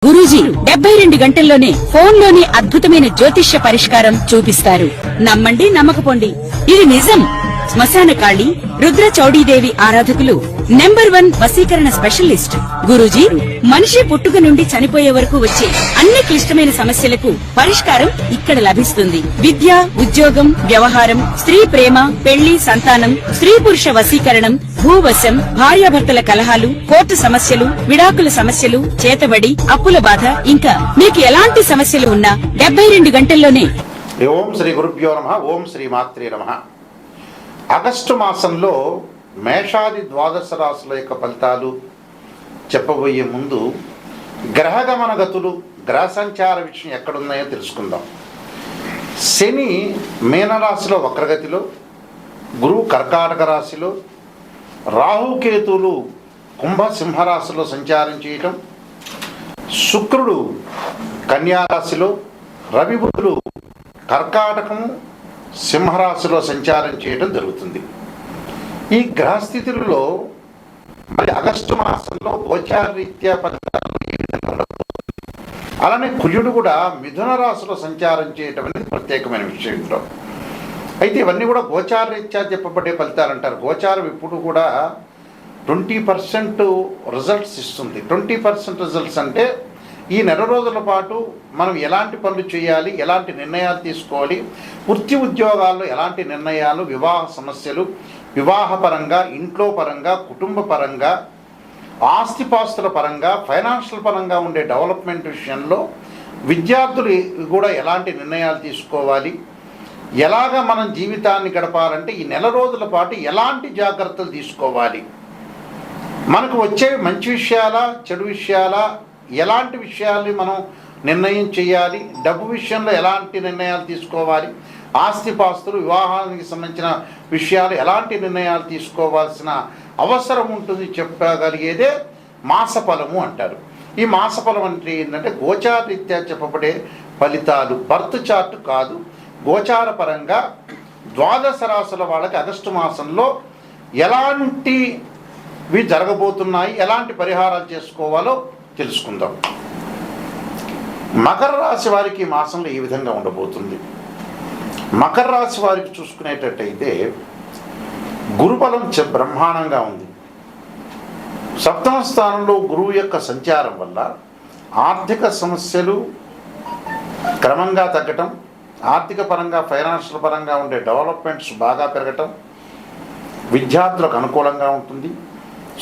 గురూజీ 72 గంటల్లోనే ఫోన్లోని అద్భుతమైన జ్యోతిష్య పరిష్కారం చూపిస్తారు. నమ్మండి, నమ్మకపోండి, ఇది నిజం. శ్మశాన కాళి రుద్ర చౌడీదేవి ఆరాధకులు నంబర్ 1 వశీకరణ స్పెషలిస్ట్ గురూజీ. మనిషి పుట్టుక నుండి చనిపోయే వరకు వచ్చే అన్ని క్లిష్టమైన సమస్యలకు పరిష్కారం ఇక్కడ లభిస్తుంది. విద్య, ఉద్యోగం, వ్యవహారం, స్త్రీ ప్రేమ, పెళ్లి, సంతానం, స్త్రీ పురుష వశీకరణం, భూవశం, భార్యాభర్తల కలహాలు, కోర్టు సమస్యలు, విడాకుల సమస్యలు, చేతబడి, అప్పుల బాధ, ఇంకా మీకు ఎలాంటి సమస్యలు ఉన్నా 72 గంటల్లోనే. ఓం శ్రీ గురుభ్యో నమః. ఓం శ్రీ మాత్రే నమః. ఆగస్టు మాసంలో మేషాది ద్వాదశ రాశుల యొక్క ఫలితాలు చెప్పబోయే ముందు గ్రహగమన గతులు, గ్రహ సంచార విషయం ఎక్కడున్నాయో తెలుసుకుందాం. శని మీనరాశిలో వక్రగతిలో, గురువు కర్కాటక రాశిలో, రాహుకేతువులు కుంభ సింహరాశిలో సంచారం చేయటం, శుక్రుడు కన్యారాశిలో, రవి బుధులు కర్కాటకము సింహరాశిలో సంచారం చేయడం జరుగుతుంది. ఈ గ్రహస్థితులలో మరి ఆగస్టు మాసంలో గోచారరీత్యా ఫలితాలు ఏ విధంగా ఉండబోతుంది, అలానే కుజుడు కూడా మిథున రాశిలో సంచారం చేయటం అనేది ప్రత్యేకమైన విషయం ఇంట్లో. అయితే ఇవన్నీ కూడా గోచారరీత్యా చెప్పబడే ఫలితాలు అంటారు. గోచారం ఇప్పుడు కూడా 20% రిజల్ట్స్ ఇస్తుంది. 20% రిజల్ట్స్ అంటే ఈ నెల రోజుల పాటు మనం ఎలాంటి పనులు చేయాలి, ఎలాంటి నిర్ణయాలు తీసుకోవాలి, వృత్తి ఉద్యోగాల్లో ఎలాంటి నిర్ణయాలు, వివాహ సమస్యలు, వివాహపరంగా, ఇంట్లో పరంగా, కుటుంబ పరంగా, ఆస్తిపాస్తుల పరంగా, ఫైనాన్షియల్ పరంగా ఉండే డెవలప్మెంట్ విషయంలో విద్యార్థులు కూడా ఎలాంటి నిర్ణయాలు తీసుకోవాలి, ఎలాగ మనం జీవితాన్ని గడపాలంటే ఈ నెల రోజుల పాటు ఎలాంటి జాగ్రత్తలు తీసుకోవాలి, మనకు వచ్చే మంచి విషయాలా, చెడు విషయాలా, ఎలాంటి విషయాల్ని మనం నిర్ణయం చేయాలి, డబ్బు విషయంలో ఎలాంటి నిర్ణయాలు తీసుకోవాలి, ఆస్తిపాస్తులు, వివాహానికి సంబంధించిన విషయాలు ఎలాంటి నిర్ణయాలు తీసుకోవాల్సిన అవసరం ఉంటుంది చెప్పగలిగేదే మాసఫలము అంటారు. ఈ మాసఫలం అంటే ఏంటంటే గోచారరీత్యా చెప్పబడే ఫలితాలు, బర్త్ చార్ట్ కాదు. గోచార పరంగా ద్వాదశ రాశుల వాళ్ళకి ఆగస్టు మాసంలో ఎలాంటివి జరగబోతున్నాయి, ఎలాంటి పరిహారాలు చేసుకోవాలో తెలుసుకుందాం. మకర రాశి వారికి ఈ మాసంలో ఏ విధంగా ఉండబోతుంది? మకర రాశి వారికి చూసుకునేటట్టయితే గురుబలం బ్రహ్మాండంగా ఉంది. సప్తమ స్థానంలో గురువు యొక్క సంచారం వల్ల ఆర్థిక సమస్యలు క్రమంగా తగ్గటం, ఆర్థిక పరంగా, ఫైనాన్షియల్ పరంగా ఉండే డెవలప్మెంట్స్ బాగా పెరగటం, విద్యార్థులకు అనుకూలంగా ఉంటుంది,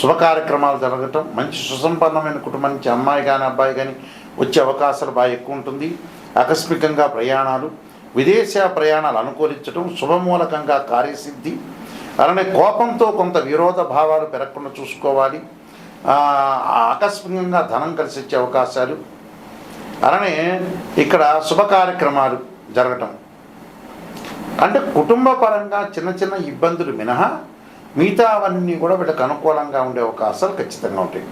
శుభ కార్యక్రమాలు జరగటం, మంచి సుసంపన్నమైన కుటుంబం నుంచి అమ్మాయి కానీ అబ్బాయి కానీ వచ్చే అవకాశాలు బాగా ఎక్కువ ఉంటుంది. ఆకస్మికంగా ప్రయాణాలు, విదేశ ప్రయాణాలు అనుకూలించడం, శుభమూలకంగా కార్యసిద్ధి, అలానే కోపంతో కొంత విరోధ భావాలు పెరగకుండా చూసుకోవాలి. ఆకస్మికంగా ధనం కలిసి వచ్చే అవకాశాలు, అలానే ఇక్కడ శుభ కార్యక్రమాలు జరగటం. అంటే కుటుంబ పరంగా చిన్న చిన్న ఇబ్బందులు మినహా మిగతా అవన్నీ కూడా వీళ్ళకి అనుకూలంగా ఉండే అవకాశాలు ఖచ్చితంగా ఉంటాయి.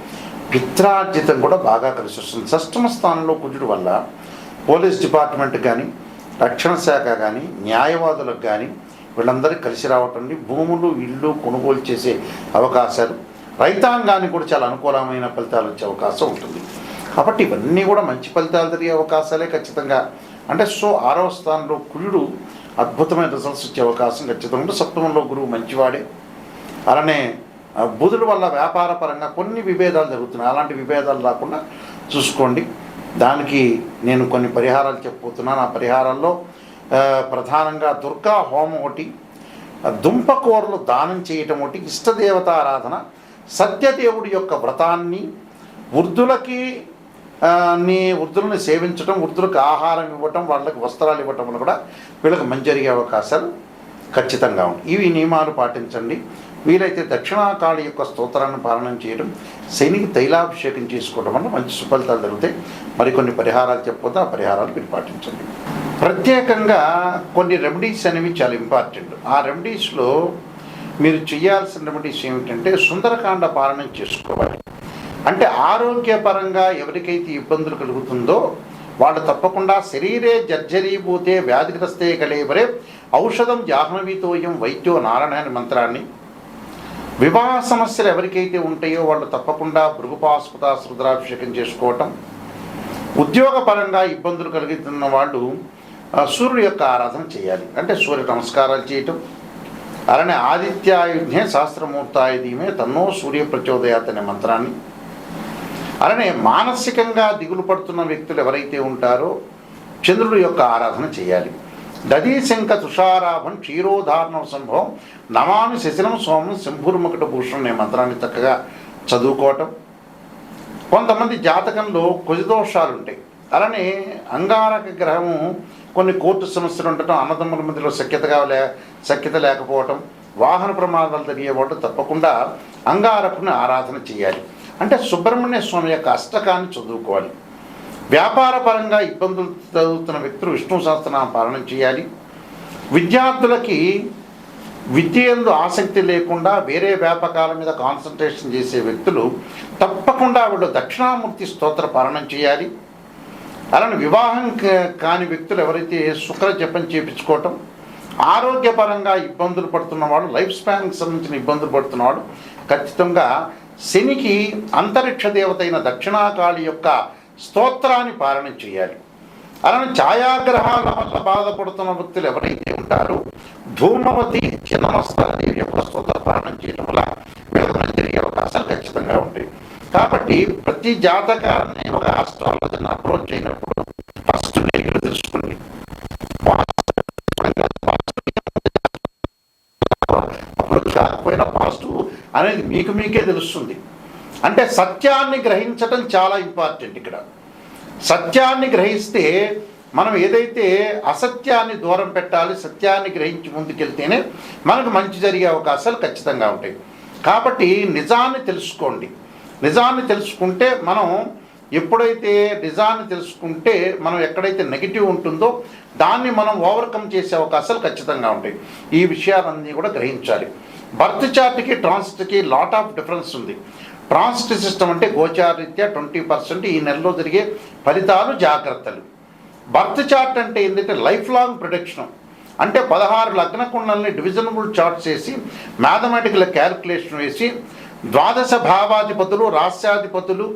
పిత్రార్జితం కూడా బాగా కలిసి వస్తుంది. షష్టమ స్థానంలో కుజుడు వల్ల పోలీస్ డిపార్ట్మెంట్ కానీ, రక్షణ శాఖ కానీ, న్యాయవాదులకు కానీ వీళ్ళందరికీ కలిసి రావటం, భూములు, ఇళ్ళు కొనుగోలు చేసే అవకాశాలు, రైతాంగానికి కూడా చాలా అనుకూలమైన ఫలితాలు వచ్చే అవకాశం ఉంటుంది. కాబట్టి ఇవన్నీ కూడా మంచి ఫలితాలు జరిగే అవకాశాలే ఖచ్చితంగా. అంటే సో 6వ స్థానంలో కుజుడు అద్భుతమైన రిజల్ట్స్ వచ్చే అవకాశం ఖచ్చితంగా ఉంటుంది. సప్తమంలో గురువు మంచివాడే. అలానే బుధుడు వల్ల వ్యాపార పరంగా కొన్ని విభేదాలు జరుగుతున్నాయి. అలాంటి విభేదాలు రాకుండా చూసుకోండి. దానికి నేను కొన్ని పరిహారాలు చెప్పబోతున్నాను. ఆ పరిహారాల్లో ప్రధానంగా దుర్గా హోమం ఒకటి, దుంపకూరలు దానం చేయటం ఒకటి, ఇష్టదేవత ఆరాధన, సత్యదేవుడి యొక్క వ్రతాన్ని, వృద్ధులని సేవించడం, వృద్ధులకు ఆహారం ఇవ్వటం, వాళ్ళకి వస్త్రాలు ఇవ్వటం వల్ల కూడా వీళ్ళకి మంచి జరిగే అవకాశాలు ఖచ్చితంగా ఉంటాయి. ఇవి నియమాలు పాటించండి. వీలైతే దక్షిణాకాళి యొక్క స్తోత్రాన్ని పాలన చేయడం, శనికి తైలాభిషేకం చేసుకోవడం వల్ల మంచి సుఫలితాలు జరుగుతాయి. మరికొన్ని పరిహారాలు చెప్పబోతే ఆ పరిహారాలు మీరు పాటించండి. ప్రత్యేకంగా కొన్ని రెమెడీస్ అనేవి చాలా ఇంపార్టెంట్. ఆ రెమెడీస్లో మీరు చేయాల్సిన రెమెడీస్ ఏమిటంటే సుందరకాండ పాలన చేసుకోవాలి. అంటే ఆరోగ్యపరంగా ఎవరికైతే ఇబ్బందులు కలుగుతుందో వాళ్ళు తప్పకుండా శరీరే జర్జరీభూతే వ్యాధిగ్రస్తే కలేవరే ఔషధం జాహ్నవీతోయం వైద్యో నారాయణ మంత్రాన్ని, వివాహ సమస్యలు ఎవరికైతే ఉంటాయో వాళ్ళు తప్పకుండా భృగుపాస్పద రుద్రాభిషేకం చేసుకోవటం, ఉద్యోగపరంగా ఇబ్బందులు కలుగుతున్న వాళ్ళు సూర్యుడి యొక్క ఆరాధన చేయాలి. అంటే సూర్య నమస్కారాలు చేయటం, అలానే ఆదిత్యాయుధ్నే సహస్రమూర్తాయ ధీమే తన్నో సూర్య ప్రచోదయాత్ అనే మంత్రాన్ని, అలానే మానసికంగా దిగులు పడుతున్న వ్యక్తులు ఎవరైతే ఉంటారో చంద్రుడి యొక్క ఆరాధన చేయాలి. దధీశంక తుషారాభం క్షీరోధారణ సంభవం నమామి శశిరం సోమం శంభుర్ముకట భూషణం అనే మంత్రాన్ని చక్కగా చదువుకోవటం. కొంతమంది జాతకంలో కుజదోషాలు ఉంటాయి, అలానే అంగారక గ్రహము కొన్ని కోర్టు సమస్యలు ఉండటం, అన్నదమ్ముల మధ్యలో సఖ్యత లేకపోవటం, వాహన ప్రమాదాలు జరిగేవాడు తప్పకుండా అంగారకుని ఆరాధన చేయాలి. అంటే సుబ్రహ్మణ్య స్వామి యొక్క అష్టకాన్ని చదువుకోవాలి. వ్యాపారపరంగా ఇబ్బందులు చదువుతున్న వ్యక్తులు విష్ణు సహస్రనామ పాలన చేయాలి. విద్యార్థులకి విద్య యందు ఆసక్తి లేకుండా వేరే వ్యాపకాల మీద కాన్సన్ట్రేషన్ చేసే వ్యక్తులు తప్పకుండా వాళ్ళు దక్షిణామూర్తి స్తోత్ర పాలన చేయాలి. అలానే వివాహం కాని వ్యక్తులు ఎవరైతే శుక్ర జపం చేయించుకోవటం, ఆరోగ్యపరంగా ఇబ్బందులు పడుతున్నవాడు, లైఫ్ స్పాన్కి సంబంధించిన ఇబ్బందులు పడుతున్నవాడు ఖచ్చితంగా శనికి అంతరిక్ష దేవత అయిన దక్షిణాకాళి యొక్క స్తోత్రాన్ని పాలన చేయాలి. అలానే ఛాయాగ్రహాల వల్ల బాధపడుతున్న వ్యక్తులు ఎవరైతే ఉంటారో ధూమవతి చిన్నమస్తాదేవి యొక్క స్తోత్ర పాలన చేయడం వల్ల వీళ్ళకి జరిగే అవకాశాలు ఖచ్చితంగా ఉంటాయి. కాబట్టి ప్రతి జాతకాన్ని ఒక ఆస్ట్రాలజీని అప్రోచ్ అయినప్పుడు ఫస్ట్ నెగిటివ్ తెలుసుకోండి. అప్రోచ్ కాకపోయినా పాజిటివ్ అనేది మీకే తెలుస్తుంది. అంటే సత్యాన్ని గ్రహించటం చాలా ఇంపార్టెంట్. ఇక్కడ సత్యాన్ని గ్రహిస్తే మనం ఏదైతే అసత్యాన్ని దూరం పెట్టాలి, సత్యాన్ని గ్రహించి ముందుకెళ్తేనే మనకు మంచి జరిగే అవకాశాలు ఖచ్చితంగా ఉంటాయి. కాబట్టి నిజాన్ని తెలుసుకోండి. నిజాన్ని తెలుసుకుంటే మనం ఎప్పుడైతే నిజాన్ని తెలుసుకుంటే మనం ఎక్కడైతే నెగిటివ్ ఉంటుందో దాన్ని మనం ఓవర్కమ్ చేసే అవకాశాలు ఖచ్చితంగా ఉంటాయి. ఈ విషయాలన్నీ కూడా గ్రహించాలి. బర్త్ చార్ట్కి ట్రాన్సిట్కి లాట్ ఆఫ్ డిఫరెన్స్ ఉంది. ట్రాన్సిట్ సిస్టమ్ అంటే గోచారీత్యా 20% ఈ నెలలో జరిగే ఫలితాలు, జాగ్రత్తలు. బర్త్ చార్ట్ అంటే ఏంటంటే లైఫ్ లాంగ్ ప్రొడిక్షన్. అంటే 16 లగ్న కుండల్ని డివిజనబుల్ చార్ట్స్ వేసి మ్యాథమెటికల్ క్యాలిక్యులేషన్ వేసి ద్వాదశ భావాధిపతులు, రాస్యాధిపతులు,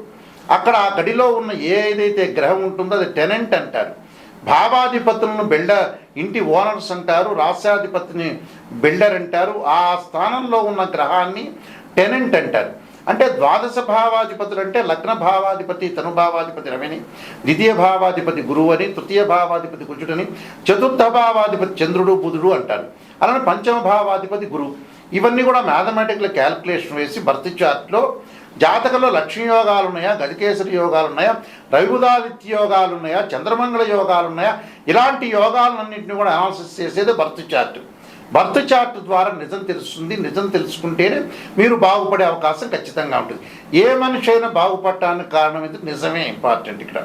అక్కడ ఆ గడిలో ఉన్న ఏదైతే గ్రహం ఉంటుందో అది టెనెంట్ అంటారు. భావాధిపతులను ఇంటి ఓనర్స్ అంటారు, రాస్యాధిపతిని బిల్డర్ అంటారు. ఆ స్థానంలో ఉన్న గ్రహాన్ని టెనెంట్ అంటారు. అంటే ద్వాదశ భావాధిపతులు అంటే లగ్న భావాధిపతి తనుభావాధిపతి రవిని, ద్వితీయ భావాధిపతి గురువు అని, తృతీయ భావాధిపతి కుజుడని, చతుర్థ భావాధిపతి చంద్రుడు బుధుడు అంటారు. అలానే పంచమ భావాధిపతి గురువు. ఇవన్నీ కూడా మ్యాథమెటికల్ క్యాలిక్యులేషన్ వేసి బర్త్ చార్ట్లో జాతకంలో లక్ష్మీ యోగాలు ఉన్నాయా, గజకేసరి యోగాలు ఉన్నాయా, రవిబుధాదిత్య యోగాలు ఉన్నాయా, చంద్రమంగళ యోగాలు ఉన్నాయా, ఇలాంటి యోగాలన్నింటినీ కూడా అనాలిసిస్ చేసేది బర్త్ చార్ట్. బర్త్ చార్ట్ ద్వారా నిజం తెలుస్తుంది. నిజం తెలుసుకుంటేనే మీరు బాగుపడే అవకాశం ఖచ్చితంగా ఉంటుంది. ఏ మనిషి అయినా బాగుపడటానికి కారణం ఇది నిజమే ఇంపార్టెంట్ ఇక్కడ.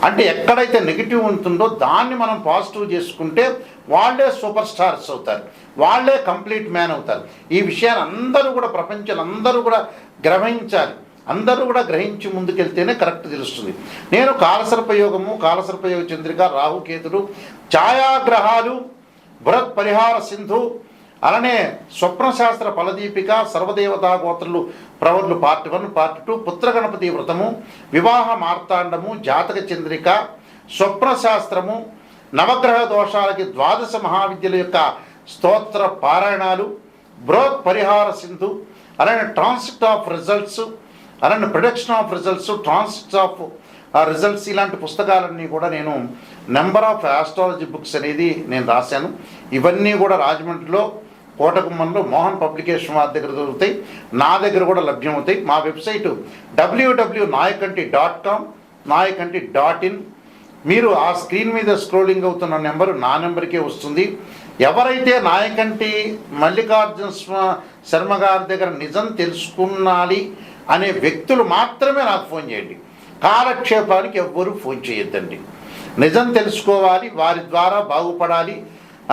అంటే ఎక్కడైతే నెగిటివ్ ఉంటుందో దాన్ని మనం పాజిటివ్ చేసుకుంటే వాళ్ళే సూపర్ స్టార్స్ అవుతారు, వాళ్ళే కంప్లీట్ మ్యాన్ అవుతారు. ఈ విషయాన్ని అందరూ కూడా ప్రపంచంలో అందరూ కూడా గ్రహించాలి. అందరూ కూడా గ్రహించి ముందుకెళ్తేనే కరెక్ట్ తెలుస్తుంది. నేను కాలసర్పయోగము, కాలసర్పయోగ చంద్రిక, రాహుకేతులు, ఛాయాగ్రహాలు, బృహత్ పరిహార సింధు, అలానే స్వప్నశాస్త్ర ఫలదీపిక, సర్వదేవతా గోత్రులు ప్రవర్లు పార్ట్ 1, పార్ట్ 2, పుత్రగణపతి వ్రతము, వివాహ మార్తాండము, జాతక చంద్రిక, స్వప్నశాస్త్రము, నవగ్రహ దోషాలకి ద్వాదశ మహావిద్యల యొక్క స్తోత్ర పారాయణాలు, బృహత్ పరిహార సింధు, అలానే ట్రాన్సిట్ ఆఫ్ రిజల్ట్స్, అలానే production of results, transit of results, ఇలాంటి పుస్తకాలన్నీ కూడా నేను నెంబర్ ఆఫ్ ఆస్ట్రాలజీ బుక్స్ అనేది నేను రాశాను. ఇవన్నీ కూడా రాజమండ్రిలో కోటగుమ్మంలో మోహన్ పబ్లికేషన్ వారి దగ్గర దొరుకుతాయి, నా దగ్గర కూడా లభ్యమవుతాయి. మా వెబ్సైటు www.nayakanti.com, nayakanti.in. మీరు ఆ స్క్రీన్ మీద స్క్రోలింగ్ అవుతున్న నెంబరు నా నెంబర్కే వస్తుంది. ఎవరైతే నాయకంటి మల్లికార్జున శర్మ గారి దగ్గర నిజం తెలుసుకున్నాలి అనే వ్యక్తులు మాత్రమే నాకు ఫోన్ చేయండి. కాలక్షేపానికి ఎవ్వరూ ఫోన్ చేయొద్దండి. నిజం తెలుసుకోవాలి, వారి ద్వారా బాగుపడాలి.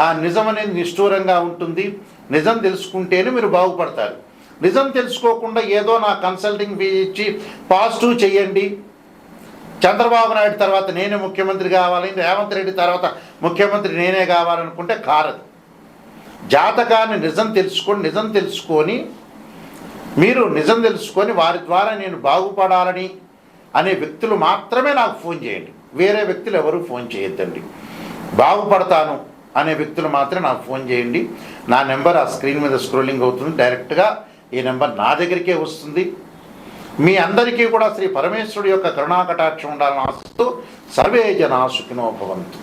ఆ నిజం అనేది నిష్ఠూరంగా ఉంటుంది. నిజం తెలుసుకుంటేనే మీరు బాగుపడతారు. నిజం తెలుసుకోకుండా ఏదో నా కన్సల్టింగ్ ఫీ ఇచ్చి పాజిటివ్ చేయండి, చంద్రబాబు నాయుడు తర్వాత నేనే ముఖ్యమంత్రి కావాలి, రేవంత్ రెడ్డి తర్వాత ముఖ్యమంత్రి నేనే కావాలనుకుంటే కారదు. జాతకాన్ని నిజం తెలుసుకొని మీరు నిజం తెలుసుకొని వారి ద్వారా నేను బాగుపడాలని అనే వ్యక్తులు మాత్రమే నాకు ఫోన్ చేయండి. వేరే వ్యక్తులు ఎవరు ఫోన్ చేయొద్దండి. బాగుపడతాను అనే వ్యక్తులు మాత్రమే నాకు ఫోన్ చేయండి. నా నెంబర్ ఆ స్క్రీన్ మీద స్క్రోలింగ్ అవుతుంది. డైరెక్ట్గా ఈ నెంబర్ నా దగ్గరికే వస్తుంది. మీ అందరికీ కూడా శ్రీ పరమేశ్వరుడి యొక్క కరుణాకటాక్షం ఉండాలని ఆశిస్తూ సర్వే జనా సుఖినో భవంతు.